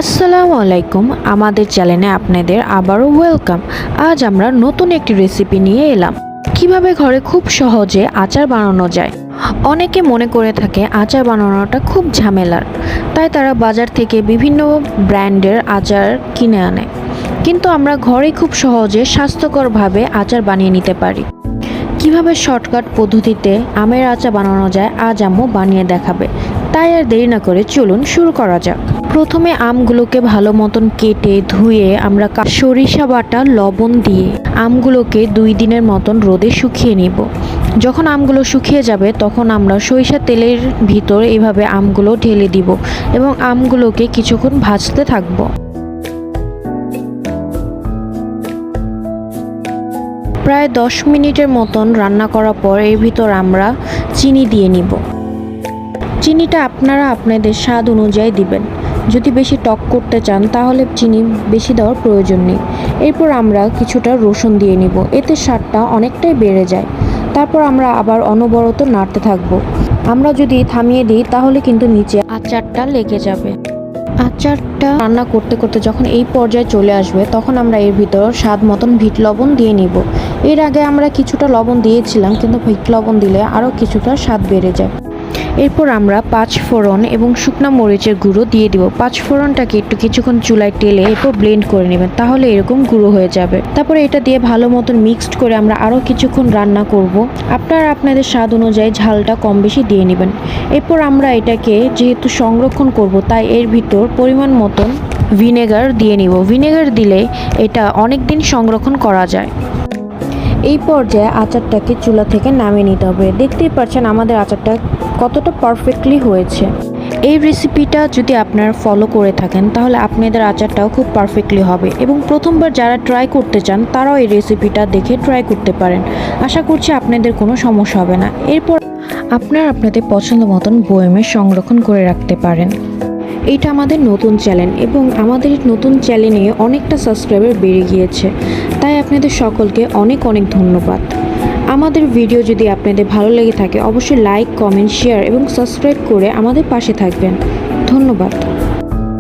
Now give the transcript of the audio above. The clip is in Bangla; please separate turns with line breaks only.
আসসালামু আলাইকুম, আমাদের চ্যানেলে আপনাদের আবারও ওয়েলকাম। আজ আমরা নতুন একটি রেসিপি নিয়ে এলাম। কিভাবে ঘরে খুব সহজে আচার বানানো যায়। অনেকে মনে করে থাকে আচার বানানোটা খুব ঝামেলার, তাই তারা বাজার থেকে বিভিন্ন ব্র্যান্ডের আচার কিনে আনে। কিন্তু আমরা ঘরে খুব সহজে স্বাস্থ্যকরভাবে আচার বানিয়ে নিতে পারি। কিভাবে শর্টকাট পদ্ধতিতে আমের আচার বানানো যায় আজ আম্মু বানিয়ে দেখাবে। তাই আর দেরি না করে চলুন শুরু করা যাক। প্রথমে আমগুলোকে ভালো মতন কেটে ধুয়ে আমরা সরিষা বাটা লবণ দিয়ে আমগুলোকে 2 দিনের মতন রোদে শুকিয়ে নিব। যখন আমগুলো শুকিয়ে যাবে তখন আমরা সরিষা তেলের ভিতর এভাবে আমগুলো ঢেলে দিব এবং আমগুলোকে কিছুক্ষণ ভাজতে থাকবো। প্রায় 10 মিনিটের মতন রান্না করার পর এর ভিতর আমরা চিনি দিয়ে নিব। চিনিটা আপনারা আপনাদের স্বাদ অনুযায়ী দিবেন। যদি বেশি টক করতে চান তাহলে চিনি বেশি দেওয়ার প্রয়োজন নেই। এরপর আমরা কিছুটা রসুন দিয়ে নিব, এতে স্বাদটা অনেকটাই বেড়ে যায়। তারপর আমরা আবার অনবরত নাড়তে থাকব। আমরা যদি থামিয়ে দিই তাহলে কিন্তু নিচে আচারটা লেগে যাবে। আচারটা রান্না করতে করতে যখন এই পর্যায়ে চলে আসবে তখন আমরা এর ভিতর স্বাদ মতন বিট লবণ দিয়ে নিব। এর আগে আমরা কিছুটা লবণ দিয়েছিলাম, কিন্তু বিট লবণ দিলে আরও কিছুটা স্বাদ বেড়ে যায়। এরপর আমরা 5 ফোড়ন এবং শুকনা মরিচের গুঁড়ো দিয়ে দিব। 5 ফোড়নটাকে একটু কিছুক্ষণ চুলায় টেলে এরপর ব্লেন্ড করে নেবেন, তাহলে এরকম গুঁড়ো হয়ে যাবে। তারপরে এটা দিয়ে ভালো মতন মিক্সড করে আমরা আরও কিছুক্ষণ রান্না করব। আপনারা আপনাদের স্বাদ অনুযায়ী ঝালটা কম বেশি দিয়ে নেবেন। এরপর আমরা এটাকে যেহেতু সংরক্ষণ করব তাই এর ভিতর পরিমাণ মতন ভিনেগার দিয়ে নিব। ভিনেগার দিলে এটা অনেক দিন সংরক্ষণ করা যায়। এই পর্যায়ে আচারটাকে চুলা থেকে নামিয়ে নিতে হবে। দেখতেই পাচ্ছেন আমাদের আচারটা কতটা পারফেক্টলি হয়েছে। এই রেসিপিটা যদি আপনারা ফলো করে থাকেন তাহলে আপনাদের আচারটাও খুব পারফেক্টলি হবে এবং প্রথমবার যারা ট্রাই করতে চান তারাও এই রেসিপিটা দেখে ট্রাই করতে পারেন। আশা করছি আপনাদের কোনো সমস্যা হবে না। এরপর আপনারা আপনাদের পছন্দ মতন বয়মে সংরক্ষণ করে রাখতে পারেন। এইটা আমাদের নতুন চ্যানেল এবং আমাদের নতুন চ্যানেলে অনেকটা সাবস্ক্রাইবার বেড়ে গিয়েছে, তাই আপনাদের সকলকে অনেক অনেক ধন্যবাদ। আমাদের ভিডিও যদি আপনাদের ভালো লেগে থাকে অবশ্যই লাইক, কমেন্ট, শেয়ার এবং সাবস্ক্রাইব করে আমাদের পাশে থাকবেন। ধন্যবাদ।